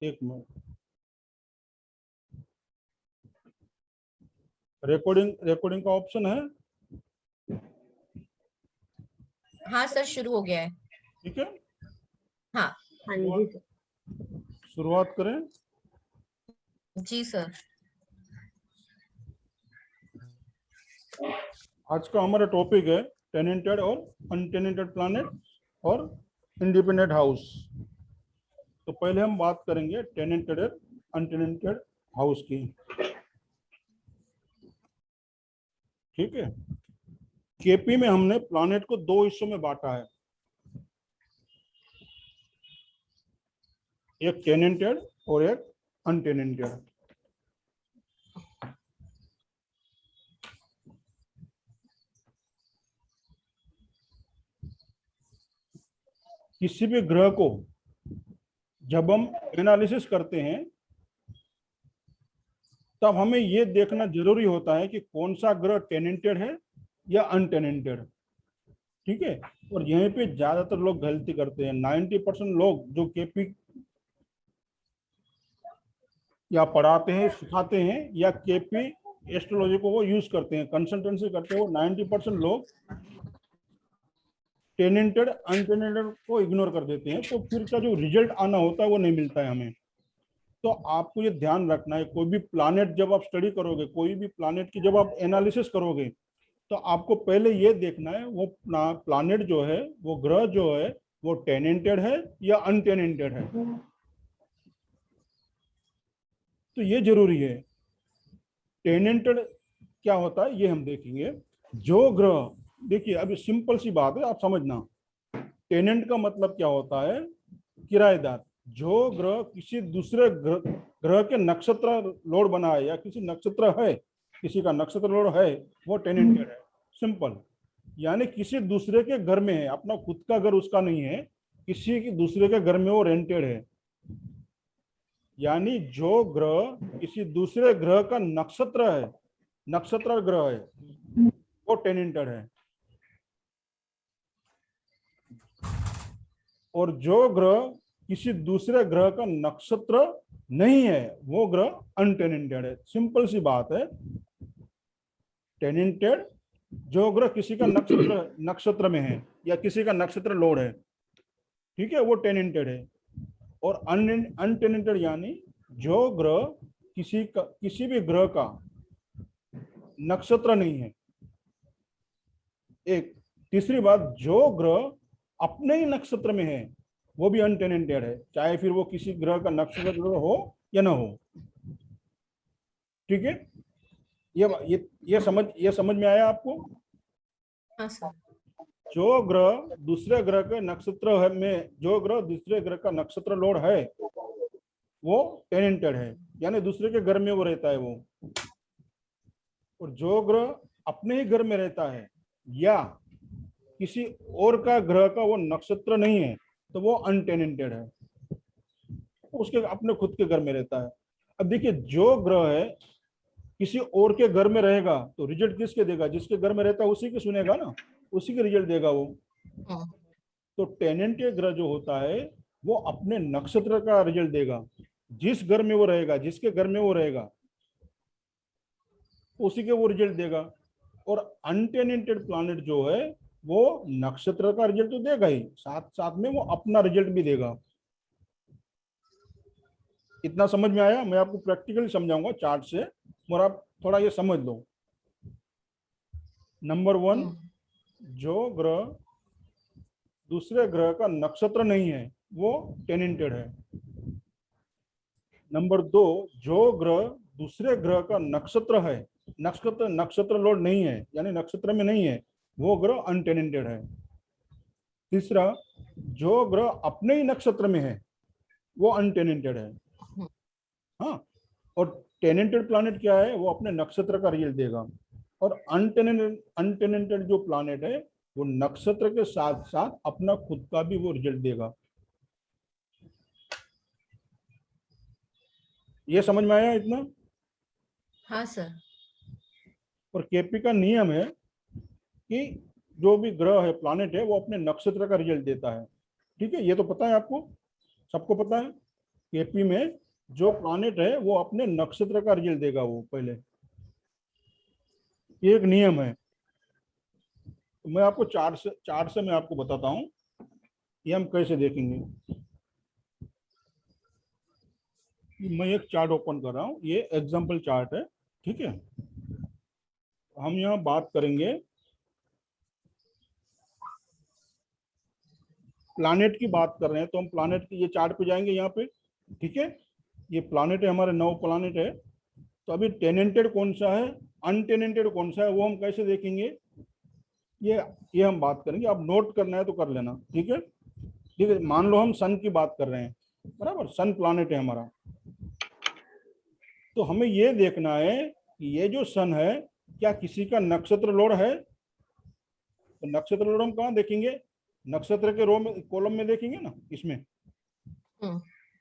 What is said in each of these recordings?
एक minute, recording recording का option है? हाँ सर, शुरू हो गया है। ठीक है, हाँ। हाँ जी सर। शुरुआत करें। जी सर। आज का हमारा टॉपिक है टेनेंटेड और अनटेनेंटेड प्लैनेट और इंडिपेंडेंट हाउस। तो पहले हम बात करेंगे टेनेंटेड और अनटेनेंटेड हाउस की। ठीक है, केपी में हमने प्लैनेट को दो हिस्सों में बांटा है, एक टेनेंटेड और एक अनटेनेंटेड। किसी भी ग्रह को जब हम एनालिसिस करते हैं तब हमें यह देखना जरूरी होता है कि कौन सा ग्रह टेनेंटेड है या अनटेनेंटेड। ठीक है, और यहीं पे ज्यादातर लोग गलती करते हैं। 90% लोग जो केपी या पढ़ाते हैं, सिखाते हैं या केपी एस्ट्रोलॉजी को वो यूज करते हैं, कंसल्टेंसी करते हैं, वो 90% लोग टेनेंटेड अनटेनेंटेड को इग्नोर कर देते हैं। तो फिर का जो रिजल्ट आना होता है वो नहीं मिलता है हमें। तो आपको ये ध्यान रखना है, कोई भी प्लैनेट जब आप स्टडी करोगे, कोई भी प्लैनेट की जब आप एनालिसिस करोगे, तो आपको पहले ये देखना है वो प्लैनेट जो है, वो ग्रह जो है, वो टेनेंटेड है या अनटेनेंटेड है। तो ये जरूरी है। टेनेंटेड क्या होता है ये हम देखेंगे। जो ग्रह, देखिए अभी सिंपल सी बात है, आप समझना। टेनेंट का मतलब क्या होता है? किराएदार। जो ग्रह किसी दूसरे ग्रह के नक्षत्र लोड बना है या किसी नक्षत्र है, किसी का नक्षत्र लोड है, वो टेनेंटेड है। सिंपल। यानी किसी दूसरे के घर में है, अपना खुद का घर उसका नहीं है, किसी की दूसरे के घर में वो रेंटेड है। यानी जो ग्रह किसी दूसरे ग्रह का नक्षत्र है, नक्षत्र ग्रह है, वो टेनेंटेड है। और जो ग्रह किसी दूसरे ग्रह का नक्षत्र नहीं है, वो ग्रह अनटेनेंटेड है। सिंपल सी बात है। टेनेंटेड जो ग्रह किसी का नक्षत्र में है या किसी का नक्षत्र लोड है, ठीक है, वो टेनेंटेड है। और अनटेनेंटेड यानी जो ग्रह किसी भी ग्रह का नक्षत्र नहीं है। एक तीसरी बात, जो ग्रह अपने ही नक्षत्र में है वो भी अनटेनेंटेड है, चाहे फिर वो किसी ग्रह का नक्षत्र हो या ना हो। ठीक है, ये समझ में आया आपको? हाँ सर। जो ग्रह दूसरे ग्रह के नक्षत्र है में, जो ग्रह दूसरे ग्रह का नक्षत्र लोड है, वो टेनेंटेड है, यानी दूसरे के घर में वो रहता है वो। और जो ग्रह अपने ही घर में रहता है या किसी और का ग्रह का वो नक्षत्र नहीं है, तो वो अनटेनेंटेड है, उसके अपने खुद के घर में रहता है। अब देखिए, जो ग्रह है किसी और के घर में रहेगा तो रिजल्ट किसके देगा? जिसके घर में रहता है उसी के सुनेगा ना, उसी के रिजल्ट देगा वो। तो टेनेंटेड ग्रह जो होता है वो अपने नक्षत्र का रिजल्ट देगा, जिस घर में वो रहेगा, जिसके घर में वो रहेगा उसी के वो रिजल्ट देगा। और अनटेनेंटेड प्लैनेट जो है वो नक्षत्र का रिजल्ट तो देगा ही, साथ साथ में वो अपना रिजल्ट भी देगा। इतना समझ में आया? मैं आपको प्रैक्टिकली समझाऊंगा चार्ट से, और आप थोड़ा ये समझ लो। नंबर 1, जो ग्रह दूसरे ग्रह का नक्षत्र नहीं है वो टेनेंटेड है। नंबर 2, जो ग्रह दूसरे ग्रह का नक्षत्र है, नक्षत्र लोड नहीं है, यानी नक्षत्र में नहीं है, वो ग्रह अनटेनेंटेड है। तीसरा, जो ग्रह अपने ही नक्षत्र में है वो अनटेनेंटेड है। हाँ, और टेनेंटेड प्लैनेट क्या है? वो अपने नक्षत्र का रिजल्ट देगा। और अनटेनेंटेड जो प्लैनेट है वो नक्षत्र के साथ साथ अपना खुद का भी वो रिजल्ट देगा। ये समझ में आया इतना? हाँ सर। और केपी का नियम है कि जो भी ग्रह है, प्लैनेट है, वो अपने नक्षत्र का रिजल्ट देता है। ठीक है, ये तो पता है आपको, सबको पता है। केपी में जो प्लानेट है वो अपने नक्षत्र का रिजल्ट देगा। वो पहले ये एक नियम है। तो मैं आपको चार्ट से मैं आपको बताता हूँ ये हम कैसे देखेंगे। मैं एक चार्ट ओपन कर रहा हूँ, ये एग्जांपल चार्ट है, ठीक है। हम यहाँ बात करेंगे प्लानेट की बात कर रहे हैं, तो हम प्लानेट की ये चार्ट पे जाएंगे यहाँ पे, ठीक है। ये प्लानेट है, हमारे 9 प्लानेट है। तो अभी टेनेंटेड कौन सा है, अनटेनेंटेड कौन सा है, वो हम कैसे देखेंगे, ये हम बात करेंगे। आप नोट करना है तो कर लेना, ठीक है। ठीक है, मान लो हम सन की बात कर रहे हैं, बराबर, सन प्लानेट है हमारा। तो हमें ये देखना है कि ये जो सन है क्या किसी का नक्षत्र लॉर्ड है। तो नक्षत्र लॉर्ड हम कहाँ देखेंगे, नक्षत्र के रो में, कॉलम में देखेंगे ना, इसमें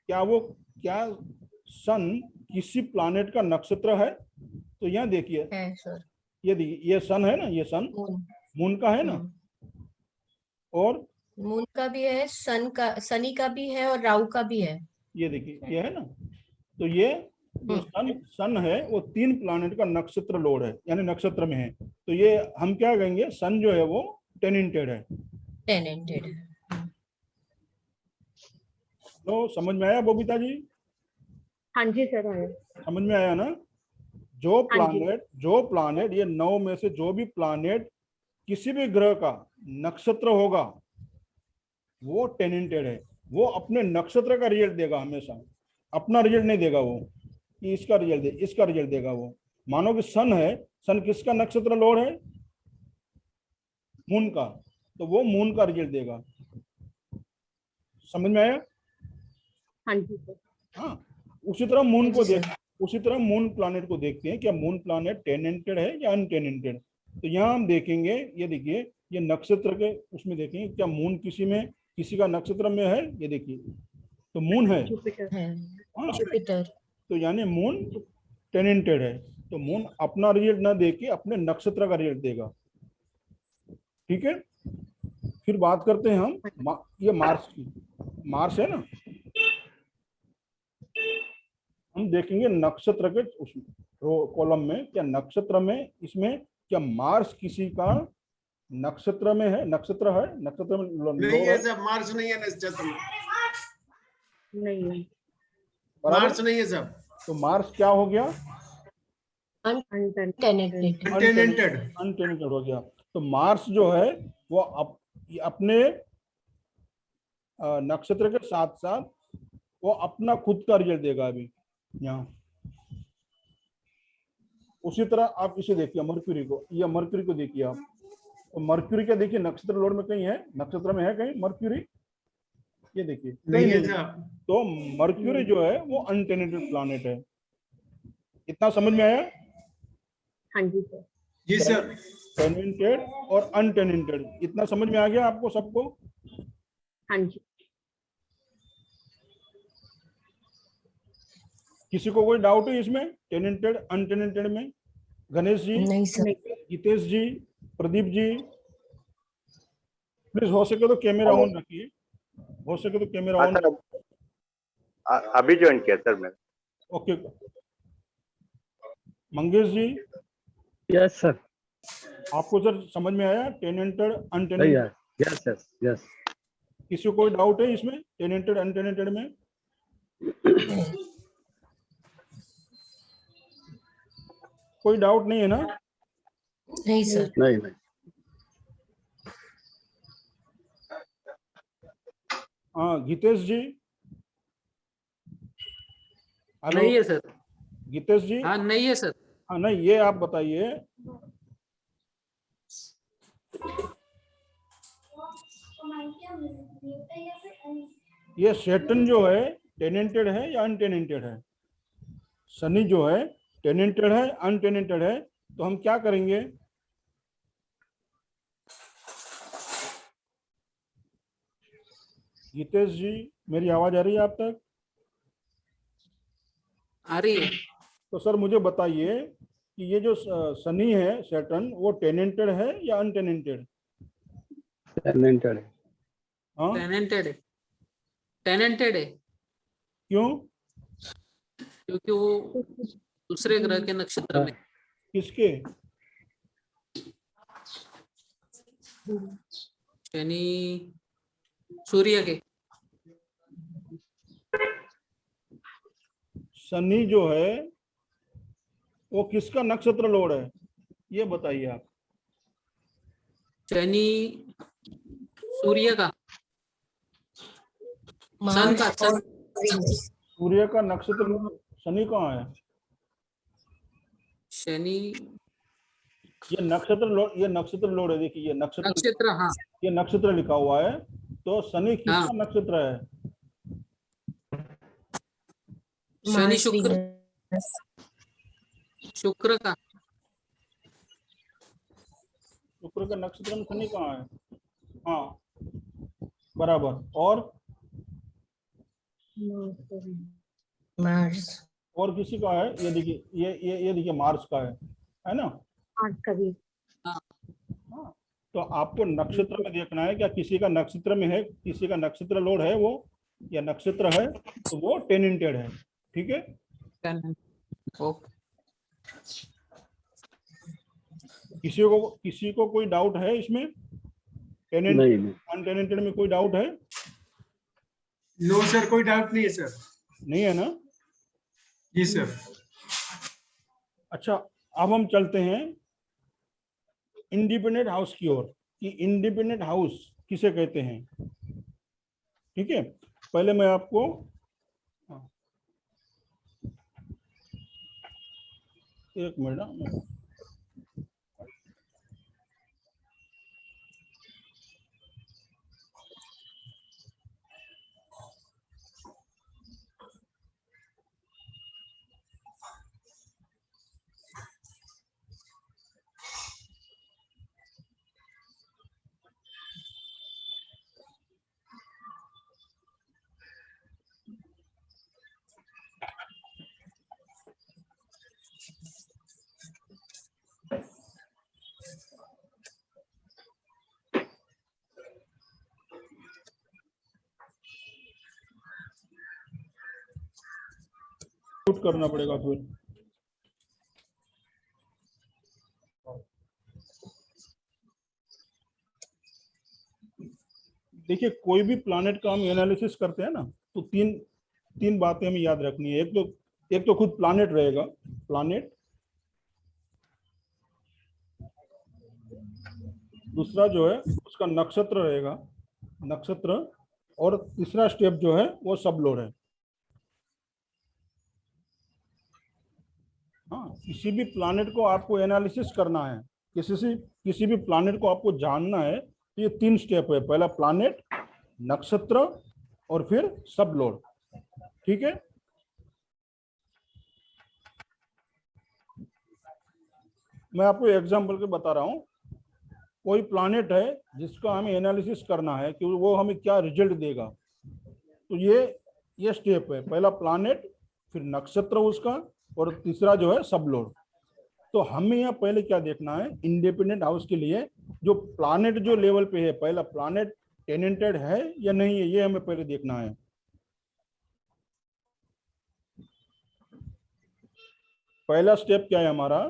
क्या सन किसी प्लानेट का नक्षत्र है। तो यहाँ देखिए, है सर। ये देखिए, ये सन है ना, ये सन मून का है ना, और मून का भी है, शनि का भी है और राहु का भी है। ये देखिए, ये है ना। तो ये जो सन है वो 3 प्लानेट का नक्षत्र लॉर्ड है, यानी नक्षत्र में है। तो ये हम क्या कहेंगे, सन जो है वो टेनेंटेड है। टेनेंटेड। तो समझ में आया बबीता जी? हाँ जी सर। समझ में आया ना? जो प्लानेट ये 9 में से जो भी प्लानेट किसी भी ग्रह का नक्षत्र होगा वो टेनेंटेड है। वो अपने नक्षत्र का रिजल्ट देगा हमेशा, अपना रिजल्ट नहीं देगा वो कि इसका रिजल्ट दे, इसका रिजल्ट देगा वो। मानो कि सन है, सन किसका नक्षत्र लॉर्ड है, मून का, तो वो मून का रिजल्ट देगा। समझ में आया? हाँ जी सर। हाँ, उसी तरह मून प्लानेट को देखते हैं, क्या मून प्लानेट टेनेंटेड है या अनटेनेंटेड। तो यहाँ हम देखेंगे, ये देखिए, ये नक्षत्र के उसमें देखेंगे क्या मून किसी का नक्षत्र में है। ये देखिए, तो मून है, हाँ, जुपिटर। तो यानी मून टेनेंटेड है। तो मून अपना रिजल्ट ना देके अपने नक्षत्र का रिजल्ट देगा, ठीक है। फिर बात करते हैं हम ये मार्स की। मार्स है ना, हम देखेंगे नक्षत्र के उसमें कॉलम में, क्या नक्षत्र में, इसमें क्या मार्स किसी का नक्षत्र में है, नक्षत्र में नहीं है सब, मार्च नहीं है नक्षत्र में, नहीं, मार्च नहीं है सब। तो मार्स क्या हो गया, अनटेनेंटेड हो गया। तो मार्स जो है वो अपने नक्षत्र के साथ साथ वो अपना खुद का रिजल्ट देगा अभी यहाँ। उसी तरह आप इसे देखिए, मर्क्यूरी को, या मर्क्यूरी को देखिए आप, तो मर्क्यूरी क्या देखिए, नक्षत्र लॉर्ड में कहीं है, नक्षत्र में है कहीं मर्क्यूरी, ये देखिए नहीं है नहीं। सब। तो मर्क्यूरी जो है वो अनटेनेंटेड प्लैनेट है। इतना समझ में आया? हाँ जी सर। जी सर। टेनेंटेड और अनटेनेंटेड, इतना समझ में आ गया आपको सबको? हाँ जी। किसी को कोई डाउट है इसमें, टेनेंटेड अनटेनेंटेड में? गणेश जी, नहीं सर। गीतेश जी, प्रदीप जी, प्लीज हो सके तो कैमरा ऑन रखिए, हो सके तो कैमरा ऑन। अभी ज्वाइन किया सर मैं। Okay, Mangesh ji. Yes sir. आपको सर समझ में आया tenanted untenanted? Yes yes yes. किसी को कोई डाउट है इसमें, टेनेंटेड अनटेनेंटेड में? कोई डाउट नहीं है ना? नहीं सर। नहीं। हाँ, गीतेश जी। हेलो, नहीं है सर। गीतेश जी। हाँ नहीं है सर। हाँ, नहीं, ये आप बताइए, ये सैटर्न जो है टेनेंटेड है या अनटेनेंटेड है? शनि जो है टेनेंटेड है अनटेनेंटेड है? तो हम क्या करेंगे, गीतेश जी, मेरी आवाज आ रही है आप तक? आ रही है। तो सर मुझे बताइए कि ये जो शनि है सैटर्न, वो टेनेंटेड है या अनटेनेंटेड? टेनेंटेड है। हाँ, टेनेंटेड है। टेनेंटेड है। क्यों? क्योंकि वो दूसरे ग्रह के नक्षत्र में। किसके? शनि, सूर्य के। शनि जो है वो किसका नक्षत्र लोड है, ये बताइए आप। शनि सूर्य का, सन मार्स का, और सन। वीनस। सूर्य का नक्षत्र शनि कहाँ है? शनि ये नक्षत्र लोड है, देखिए ये नक्षत्र, हाँ ये नक्षत्र लिखा हुआ है, तो शनि किसका हाँ। नक्षत्र है? शनि मार्स शुक्र, वीनस। शुक्र का। शुक्र का नक्षत्र में शनि कहाँ है? हाँ बराबर। और मार्स। और किसी का है? ये देखिए, ये देखिए मार्स का है ना? आज कभी हाँ, तो आपको नक्षत्र में देखना है, क्या किसी का नक्षत्र में है, किसी का नक्षत्र लोड है वो, या नक्षत्र है तो वो टेनेंटेड है। ठीक है, ओके। किसी को कोई डाउट है इसमें? टेनेंट नहीं नहीं अनटेनेंटेड में कोई डाउट है? नो सर, कोई डाउट नहीं है सर। नहीं है ना? जी सर। अच्छा, अब हम चलते हैं इंडिपेंडेंट हाउस की ओर, कि इंडिपेंडेंट हाउस किसे कहते हैं। ठीक है, पहले मैं आपको एक मिनट शूट करना पड़ेगा फिर। देखिए, कोई भी प्लैनेट का हम एनालिसिस करते हैं ना, तो तीन बातें हमें याद रखनी है। एक तो खुद प्लैनेट रहेगा, प्लैनेट। दूसरा जो है उसका नक्षत्र रहेगा, नक्षत्र। और तीसरा स्टेप जो है वो सब लोड है। हाँ, किसी भी प्लैनेट को आपको एनालिसिस करना है, किसी भी प्लैनेट को आपको जानना है, तो ये 3 स्टेप है। पहला प्लैनेट, नक्षत्र, और फिर सब लोड। ठीक है, मैं आपको एग्जांपल के बता रहा हूं। कोई प्लैनेट है जिसका हमें एनालिसिस करना है कि वो हमें क्या रिजल्ट देगा, तो ये स्टेप है। पहला प्लैनेट, फिर नक्षत्र उसका, और तीसरा जो है सब लोड। तो हमें यहाँ पहले क्या देखना है, इंडिपेंडेंट हाउस के लिए जो प्लैनेट जो लेवल पे है, पहला प्लैनेट टेनेंटेड है या नहीं है, ये हमें पहले देखना है। पहला स्टेप क्या है हमारा,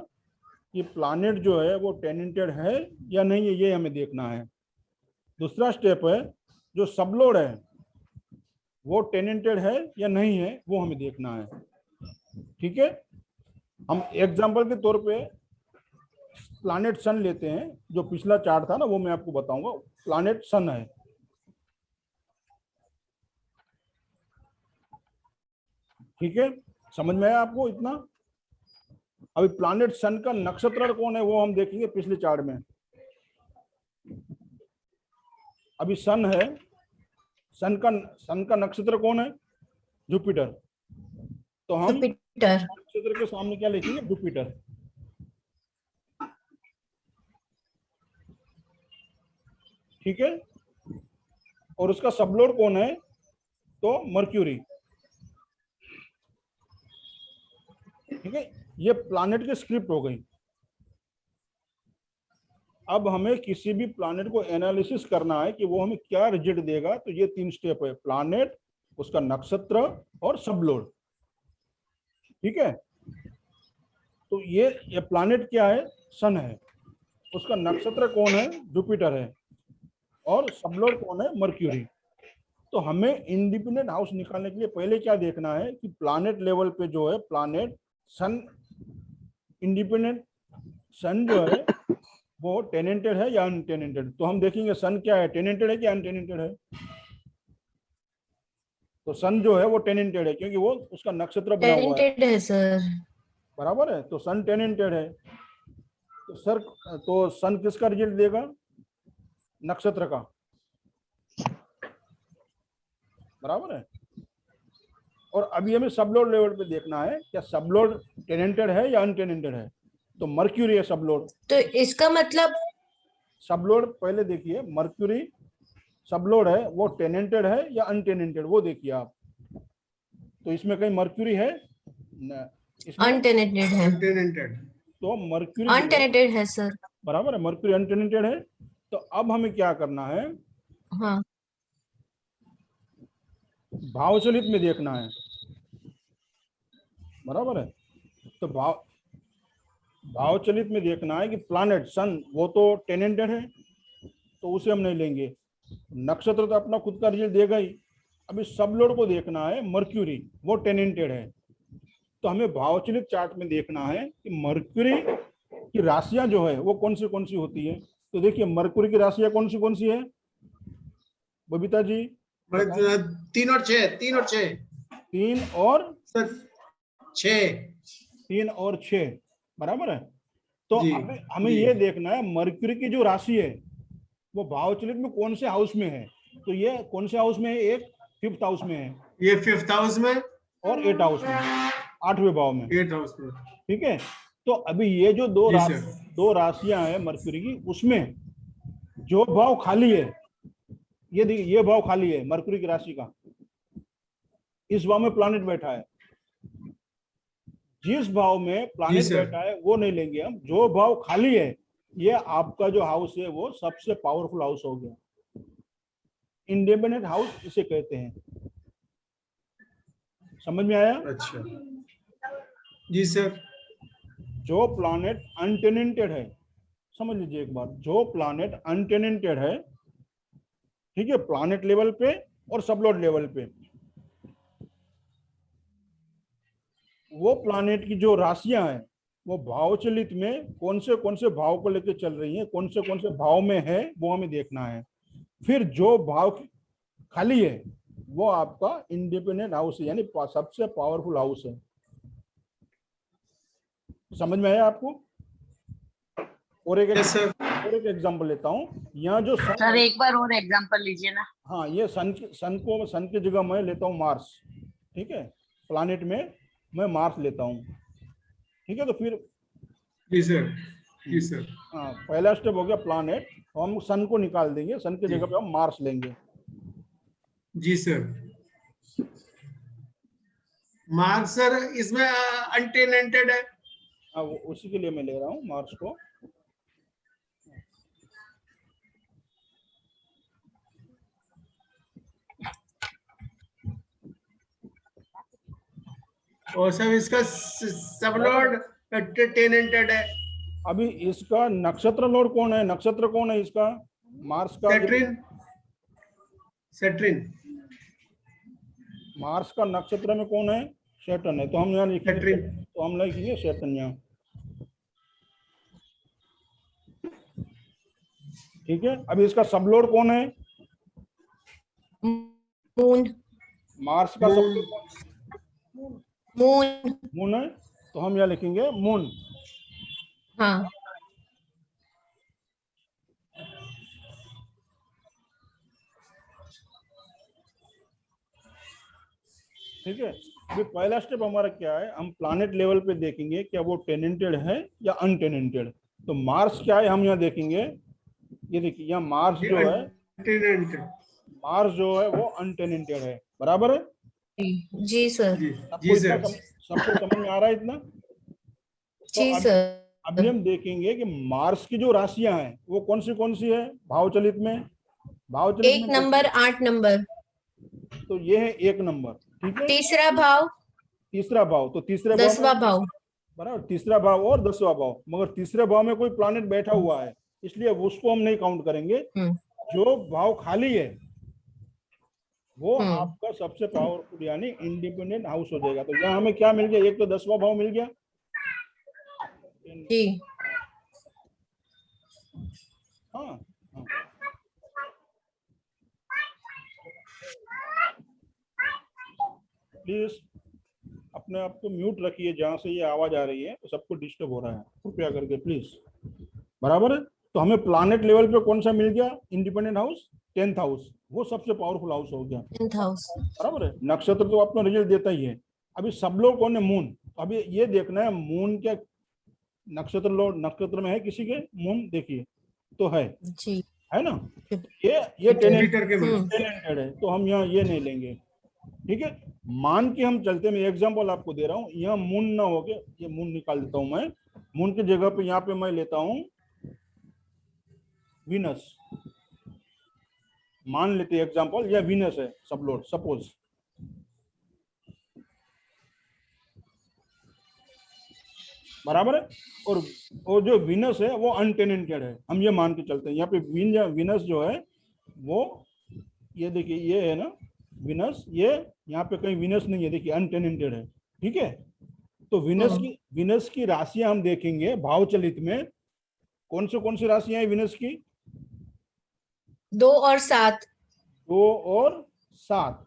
कि प्लैनेट जो है वो टेनेंटेड है या नहीं है, ये हमें देखना है। दूसरा स्टेप है जो सब लोड है वो टेनेंटेड है या नहीं है, वो हमें देखना है। ठीक है, हम एग्जांपल के तौर पे प्लैनेट सन लेते हैं। जो पिछला चार्ट था ना, वो मैं आपको बताऊंगा। प्लैनेट सन है, ठीक है, समझ में आया आपको इतना? अभी प्लैनेट सन का नक्षत्र कौन है वो हम देखेंगे पिछले चार्ट में। अभी सन है, सन का नक्षत्र कौन है? जुपिटर। तो हम जुपिटर। नक्षत्र के सामने क्या लिखेंगे? जुपिटर। ठीक है, और उसका सबलोड कौन है? तो मर्क्यूरी। ठीक है, ये प्लैनेट की स्क्रिप्ट हो गई। अब हमें किसी भी प्लैनेट को एनालिसिस करना है कि वो हमें क्या रिजल्ट देगा, तो ये 3 स्टेप है। प्लैनेट, उसका नक्षत्र और सबलोड। ठीक है, तो ये प्लैनेट क्या है? सन है। उसका नक्षत्र कौन है? जुपिटर है। और सबलोड कौन है? मर्क्यूरी। तो हमें इंडिपेंडेंट हाउस निकालने के लिए पहले क्या देखना है कि प्लैनेट लेवल पे जो है प्लैनेट सन, इंडिपेंडेंट सन जो है वो टेनेंटेड है या अनटेनेंटेड। तो हम देखेंगे सन क्या है, टेनेंटेड है कि अनटेनेंटेड है। तो सन जो है वो टेनेंटेड है क्योंकि वो उसका नक्षत्र बना हुआ है, टेनेंटेड है सर। बराबर है। तो सन टेनेंटेड है। तो सर, तो सन किसका रिजल्ट देगा? नक्षत्र का, बराबर है। और अभी हमें सबलोड लेवल पे देखना है क्या सबलोड टेनेंटेड है या अनटेनेंटेड है। तो मर्क्यूरी है सबलोड। तो इसका मतलब सबलोड पहले देखिए, मर्क्यूरी सबलोड है, वो टेनेंटेड है या अनटेनेंटेड वो देखिए आप। तो इसमें कहीं मर्क्यूरी है न, इसमें अनटेनेंटेड है। Untenanted. तो मर्क्यूरी जो है, अनटेनेंटेड है सर। बराबर है, मर्क्यूरी अनटेनेंटेड है। तो अब हमें क्या करना है? हाँ, भावचलित में देखना है, बराबर है। तो भावचलित में देखना है कि प्लैनेट सन वो तो टेनेंटेड है, तो उसे हम नहीं लेंगे। नक्षत्र तो अपना खुद का रिजल्ट देगा ही। अभी सबलोड को देखना है, मर्क्यूरी वो टेनेंटेड है। तो हमें भावचलित चार्ट में देखना है कि मर्क्यूरी की राशियां जो है वो कौन सी होती है। तो देखिए मर्क्यूरी की राशियां कौन सी है बबीता जी? 3 और 6, 3 और 6 3 और सर, 6। 3 और 6, बराबर है। तो जी, हमें जी। ये देखना है मर्क्यूरी की जो राशि है वो भावचलित में कौन से हाउस में है। तो ये कौन से हाउस में है? एक 5th हाउस में है ये 5th हाउस में और 8th हाउस में, 8वें भाव में। 8th हाउस में। ठीक है, तो अभी ये जो जी सर। दो राशियां हैं मर्क्यूरी की, उसमें जो भाव खाली है, ये देखिए ये भाव खाली है मर्क्यूरी की राशि का, इस भाव में प्लैनेट बैठा है। जिस भाव में प्लैनेट सर। बैठा है वो नहीं लेंगे हम। जो भाव खाली है, ये आपका जो हाउस है वो सबसे पावरफुल हाउस हो गया, इंडिपेंडेंट हाउस इसे कहते हैं। समझ में आया? अच्छा, जी सर। जो प्लैनेट अनटेनेंटेड है, समझ लीजिए एक बात, जो प्लैनेट अनटेनेंटेड है, ठीक है, प्लैनेट लेवल पे और सबलोड लेवल पे, वो प्लैनेट की जो राशियां हैं वो भावचलित में कौन से भाव को लेकर चल रही हैं, कौन से भाव में है, वो हमें देखना है। फिर जो भाव खाली है वो आपका इंडिपेंडेंट हाउस है, यानी सबसे पावरफुल हाउस है। समझ में आया आपको? और एक यस सर। एग्जांपल लेता हूँ। यहाँ जो सर एक बार और एग्जांपल लीजिए ना। हाँ, ये सन की जगह मैं लेता हूँ मार्स। ठीक है, प्लैनेट में मैं मार्स लेता हूँ। ठीक है, तो फिर जी सर, जी सर। हाँ, पहला स्टेप हो गया प्लैनेट, तो हम सन को निकाल देंगे, सन की जगह पे हम मार्स लेंगे। जी सर। मार्क सर इसमें अनटेनेंटेड है। हाँ, उसी के लिए मैं ले रहा हूँ मार्स को। और सर इसका सबलोड टेनेंटेड है। अभी इसका नक्षत्र लोड कौन है? नक्षत्र कौन है इसका? मार्स का सेट्रिन, सेट्रिन, मार्स का नक्षत्र में कौन है? सैटर्न है। तो हम यहाँ लिखेंगे, सैटर्न। तो हम लिखेंगे सैटर्न यहाँ। ठीक है, अभी इसका सबलोड कौन है? मून। मार्स का मून। सबलोड मून। मून है, तो हम यहाँ लिखेंगे मून। हाँ, ठीक है, अभी पहला स्टेप हमारा क्या है? हम प्लैनेट लेवल पे देखेंगे क्या वो टेनेंटेड है या अनटेनेंटेड। तो मार्स क्या है हम यहाँ देखेंगे। ये देखिए यहाँ मार्स जो है, अनटेनेंटेड। मार्स जो है वो अनटेनेंटेड है, बराबर है। जी सर। जी, सबको जी इतना सर। सबको समझ में आ रहा है इतना? जी तो सर। अभी हम देखेंगे कि मार्स की जो राशियां हैं वो कौन सी है भावचलित में। भावचलित एक में नंबर, 8 नंबर। तो ये है 1 नंबर, ठीक है। तीसरा भाव, तीसरा भाव, तो तीसरे भाव 10वां भाव। बराबर, तीसरा भाव और 10वां भाव, मगर तीसरे भाव में कोई प्लैनेट बैठा हुआ है, इसलिए उसको हम नहीं काउंट करेंगे। जो भाव खाली है वो आपका सबसे पावरफुल यानी इंडिपेंडेंट हाउस हो जाएगा। तो यहाँ हमें क्या मिल गया, एक तो 10वां भाव मिल गया जी। हाँ, हाँ। प्लीज अपने आप को म्यूट रखिए, जहां से ये आवाज आ रही है तो सबको डिस्टर्ब हो रहा है, कृपया करके प्लीज। बराबर है। तो हमें प्लैनेट लेवल पे कौन सा मिल गया, इंडिपेंडेंट हाउस 10th हाउस, वो सबसे पावरफुल हाउस हो गया। 10th house. बराबर है। नक्षत्र तो अपना रिजल्ट देता ही है। अभी सब लोग कौन है, मून। अभी ये देखना है मून क्या नक्षत्र लोग नक्षत्र में है किसी के, मून देखिए तो है जी। है ना। ये जुपिटर के में टेलेंटेड है, तो हम यहाँ ये नहीं लेंगे, ठीक है। मान के हम चलते, मैं एग्जांपल आपको दे रहा हूँ, यहाँ मून ना हो के ये मून निकाल देता हूँ मैं। मून की जगह पे यहाँ पे मैं लेता हूँ वीनस, मान लेते हैं एग्जांपल, या वीनस है सब लोग, सपोज। बराबर है। और जो वीनस है वो अनटेनेंटेड है, हम ये मान के चलते हैं। यहाँ पे वीनस जो है वो, ये देखिए ये है ना वीनस, ये यहाँ पे कहीं वीनस नहीं है, देखिए अनटेनेंटेड है, ठीक है। तो वीनस की राशियां हम देखेंगे भाव चलित में, कौन सी राशियां हैं वीनस की, 2 और 7। 2 और 7।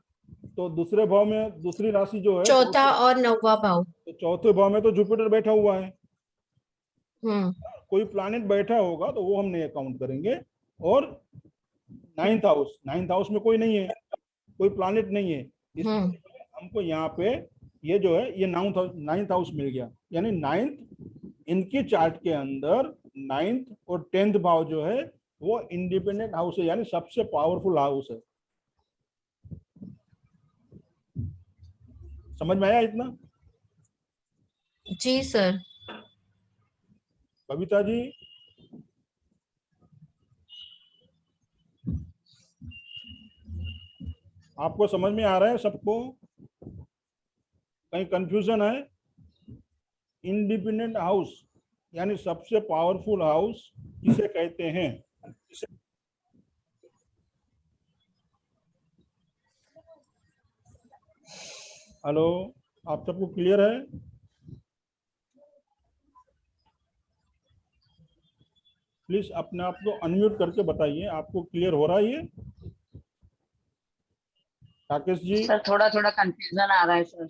तो दूसरे भाव में दूसरी राशि जो है, चौथा और 9वां भाव। तो चौथे भाव में तो जुपिटर बैठा हुआ है, कोई प्लैनेट बैठा होगा तो वो हम नहीं काउंट करेंगे। और 9th हाउस में कोई नहीं है, कोई प्लैनेट नहीं है, इसलिए हमको यहाँ पे ये जो है ये 9th हाउस मिल गया। यानी 9th इनके चार्ट के अंदर 9th और 10th भाव जो है वो इंडिपेंडेंट हाउस है, यानी सबसे पावरफुल हाउस है। समझ में आया इतना? जी सर। कविता जी, आपको समझ में आ रहा है सबको? कहीं कंफ्यूजन है? इंडिपेंडेंट हाउस यानी सबसे पावरफुल हाउस किसे कहते हैं? हेलो, आप सबको क्लियर है? प्लीज अपने आप को अनम्यूट करके बताइए, आपको क्लियर हो रहा है ये? राकेश जी सर थोड़ा थोड़ा कंफ्यूजन आ रहा है सर।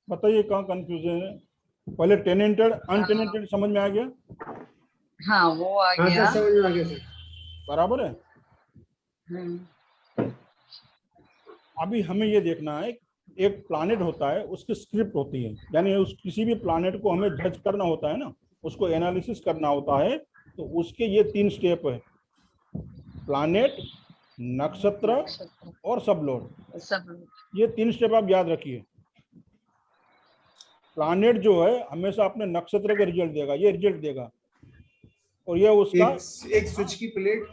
बताइए कहाँ कंफ्यूजन है? पहले टेनेंटेड अनटेनेंटेड समझ में आ गया? हाँ वो आ हाँ गया। सर, समझ में आ गया सर। बराबर है। हम्म, अभी हमें ये देखना है, एक प्लैनेट होता है उसकी स्क्रिप्ट होती है, यानी उस किसी भी प्लैनेट को हमें जज करना होता है ना, उसको एनालिसिस करना होता है, तो उसके ये 3 स्टेप है, प्लैनेट, नक्षत्र और सबलोड। सब ये 3 स्टेप आप याद रखिए। प्लैनेट जो है हमेशा अपने नक्षत्र का रिजल्ट देगा, ये रिजल्ट देगा, और ये उसका एक स्विच की प्लेट।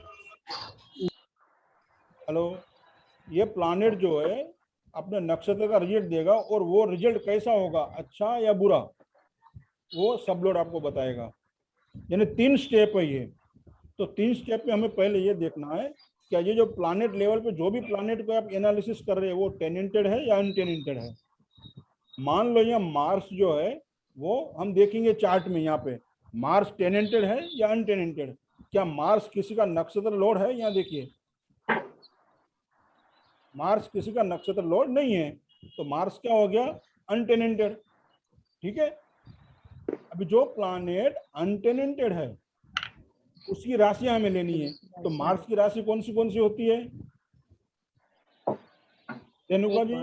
हेलो, ये प्लैनेट जो है अपने नक्षत्र का रिजल्ट देगा, और वो रिजल्ट कैसा होगा, अच्छा या बुरा, वो सब लोड आपको बताएगा। यानी 3 स्टेप है ये। तो 3 स्टेप में हमें पहले ये देखना है क्या ये जो प्लैनेट लेवल पे जो भी प्लैनेट को आप एनालिसिस कर रहे हैं वो टेनेंटेड है या अनटेनेंटेड है। मान लो यहाँ मार्स जो है वो हम देखेंगे चार्ट में, यहाँ पे मार्स टेनेंटेड है या अनटेनेंटेड। क्या मार्स किसी का नक्षत्र लॉर्ड है? यहाँ देखिए मार्स किसी का नक्षत्र लॉर्ड नहीं है, तो मार्स क्या हो गया, अनटेनेंटेड, ठीक है। अभी जो प्लैनेट अनटेनेंटेड है उसकी राशि हमें लेनी है, तो मार्स की राशि कौन सी होती है रेणुका जी?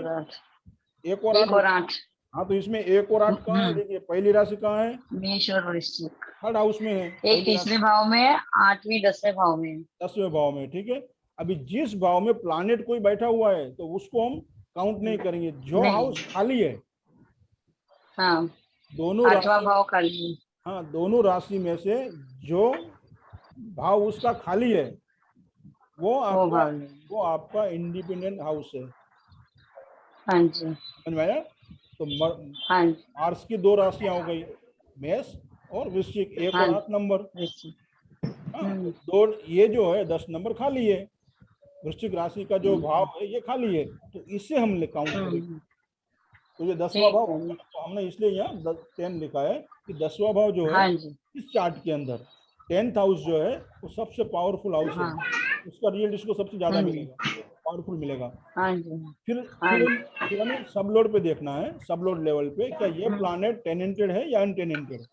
1 और 8। हाँ, तो इसमें 1 और 8 कहाँ है? देखिए पहली राशि कहाँ है, मेष और वृश्चिक। 3rd हाउस में है, एक तीसरे भाव में, 8वीं 10वें भाव में। 10वें भाव में, ठीक है। अभी जिस भाव में प्लैनेट कोई बैठा हुआ है तो उसको हम काउंट नहीं करेंगे, जो हाउस खाली है, हाँ दोनों 8वां राशि, भाव खाली। हाँ दोनों राशि में से जो भाव उसका खाली है वो वो आपका भाव लेंगे। वो आपका इंडिपेंडेंट हाउस है, हाँ जी, समझ में आया? तो हाँ जी, मार्स की दो राशियां हो गई, मेष और वृश्चिक, 1 हाँ और जी। 8 नंबर। वृश्चिक। हाँ, तो दो ये जो है 10 नंबर खाली है, वृश्चिक राशि का जो भाव है ये खाली है, तो इससे हम काउंट करेंगे। हम्म, तो ये 10वां ठीक भाव है। होगा, तो हमने इसलिए यहाँ 10 लिखा है कि 10वां भाव जो है हाँ जी, इस चार्ट के अंदर 10th हाउस जो है वो सबसे पावरफुल हाउस है, हाँ, उसका रिजल्ट इसको सबसे ज्यादा हम्म, मिलेगा, पावरफुल मिलेगा। हाँ जी, फिर हाँ फिर जी, फिर हमें सब लोड पे देखना है, सब लोड लेवल पे क्या ये प्लानेट टेनेंटेड है या अनटेनेंटेड है।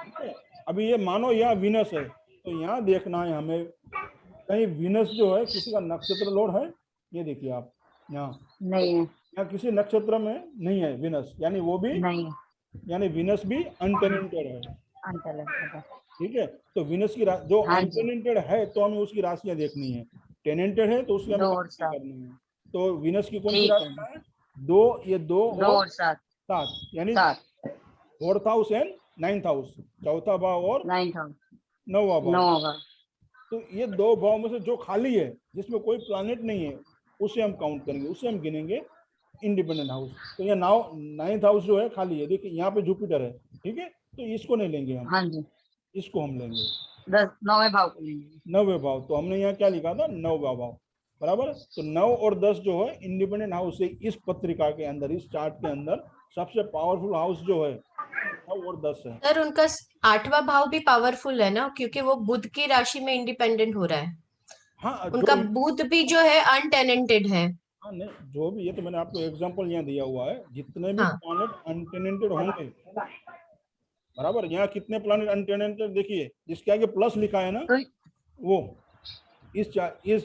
ठीक है, अभी ये मानो यहाँ विनस है, तो यहाँ देखना है हमें कहीं विनस जो है किसी का नक्षत्र लोड है। ये देखिए आप यहाँ नहीं है, यहाँ किसी नक्षत्र में नहीं है विनस, यानी वो भी, नहीं है, यानी विनस भी अनटेनेंटेड है। अंतर है। ठीक है, तो विनस की जो हाँ जी, अनटेनेंटेड है तो हमें उसकी राशियां देखनी है, टेनेंटेड है तो उसकी हमें 2 और राशियां 7, करनी है। तो विनस की कौन सी ठीक है, राशियां है? दो, ये 2 2 और और 7, 7, यानी 7, 4th house and 9th house, चौथा भाव और 9,000, 9वां भाव। 9 होगा। तो ये दो भाव में से जो खाली है जिसमें कोई प्लानेट नहीं है उसे हम काउंट करेंगे, उसे हम गिनेंगे इंडिपेंडेंट हाउस। तो ये 9th हाउस जो है खाली है, देखिए यहाँ पे जुपिटर है। ठीक है, तो इसको नहीं लेंगे हम, हाँ जी, इसको हम लेंगे 9वें भाव को लेंगे। 9वें भाव। तो हमने यहाँ क्या लिखा था? 9वां भाव, बराबर। तो 9 और 10 जो है इंडिपेंडेंट हाउस है इस पत्रिका के अंदर, इस चार्ट के अंदर सबसे पावरफुल हाउस जो है 9 और 10 है। सर उनका 8वां भाव भी पावरफुल है ना, क्योंकि वो बुध की राशि में इंडिपेंडेंट हो रहा है। हाँ उनका जो, बुध भी जो है अनटेनेंटेड है। हाँ नहीं, जो भी, ये तो मैंने आपको एग्जांपल यहाँ दिया हुआ है, जितने भी हाँ, प्लैनेट अनटेनेंटेड होंगे, बराबर। यहाँ कितने प्लैनेट अनटेनेंटेड देखिए, जिसके आगे प्लस लिखा है ना, तो वो इस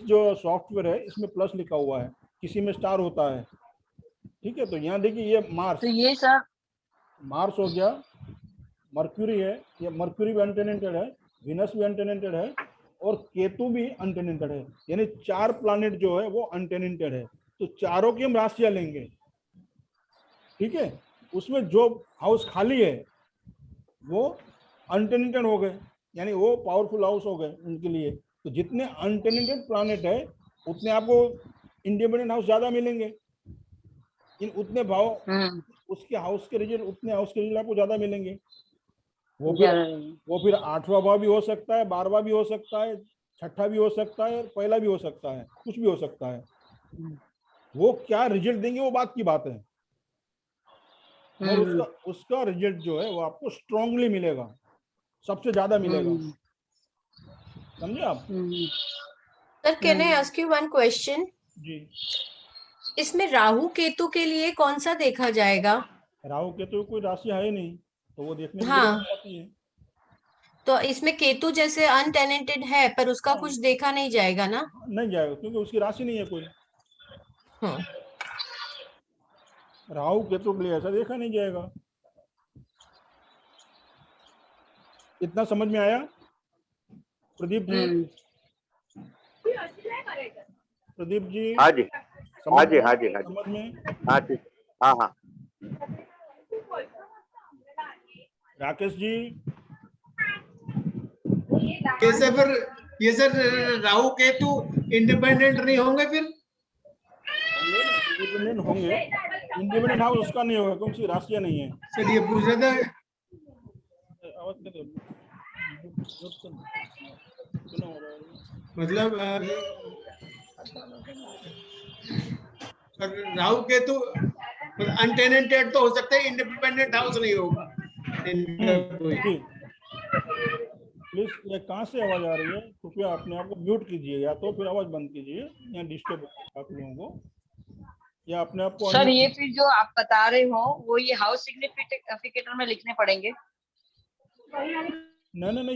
जो सॉफ्टवेयर है इसमें प्लस लिखा हुआ है, किसी में स्टार होता है। ठीक है, तो यहाँ देखिए ये ये सर, मार्स हो गया, मर्क्यूरी है, ये मर्क्यूरी भी अनटेनेंटेड है, विनस भी अनटेनेंटेड है और केतु भी अनटेनेंटेड है, यानी 4 प्लैनेट जो है वो अनटेनेंटेड है। तो चारों की हम राशियां लेंगे। ठीक है, उसमें जो हाउस खाली है वो अनटेनेंटेड हो गए, यानी वो पावरफुल हाउस हो गए उनके लिए। तो जितने अनटेनेंटेड प्लैनेट है उतने आपको इंडिपेंडेंट हाउस ज्यादा मिलेंगे, इन उतने भाव उसके हाउस के रिजल्ट, उतने हाउस के रिजल्ट आपको ज्यादा मिलेंगे। वो फिर 11 वो फिर 8वां भाव भी हो सकता है, 12वां भी हो सकता है, 6ठा भी हो सकता है, पहला भी हो सकता है, कुछ भी हो सकता है। वो क्या रिजल्ट देंगे वो बात की बात है, और उसका रिजल्ट जो है वो आपको स्ट्रांगली मिलेगा, सबसे ज्यादा मिलेगा। समझे आप? Sir can I ask you one question? जी। इसमें राहु केतु के लिए कौन सा देखा जाएगा? राहु केतु कोई राशि है ही नहीं, तो वो देखने की हाँ, जरूरत नहीं आती है। तो इसमें केतु जैसे अनटेनेंटेड है पर उसका हाँ, कुछ देखा नहीं जाएगा ना? नहीं जाएगा क्योंकि उसकी राशि नहीं है कोई। हाँ, राहु केतु के लिए ऐसा देखा नहीं जाएगा। इतना समझ में आया प्रदीप जी? प्रदीप जी हाँ जी, समझ हाँ जी, में? हाँ जी, हाँ जी, समझ में? हाँ जी, हाँ हाँ। राकेश जी? कैसे फिर ये सर राहु केतु इंडिपेंडेंट नहीं होंगे फिर? होंगे ना, इंडिपेंडेंट होंगे। इंडिपेंडेंट हाउस उसका नहीं होगा क्योंकि उसकी राशियां नहीं है। सर ये पूछ रहे थे आवाज कर दो। सुना हो रहा है? मतलब राहु केतु अनटेनेंटेड तो हो सकते हैं, इंडिपेंडेंट हाउस नहीं होगा इनका कोई। जी, प्लीज, ये कहाँ से आवाज आ रही है? कृपया अपने आप को म्यूट कीजिए, या तो फिर आवाज बंद कीजिए, यहाँ डिस्टर्ब होगा आप लोगों को, या अपने आप को सर ये फिर जो आप बता रहे हो वो ये हाउस सिग्निफिकेटर में लिखने पड़ेंगे? नहीं नहीं नहीं,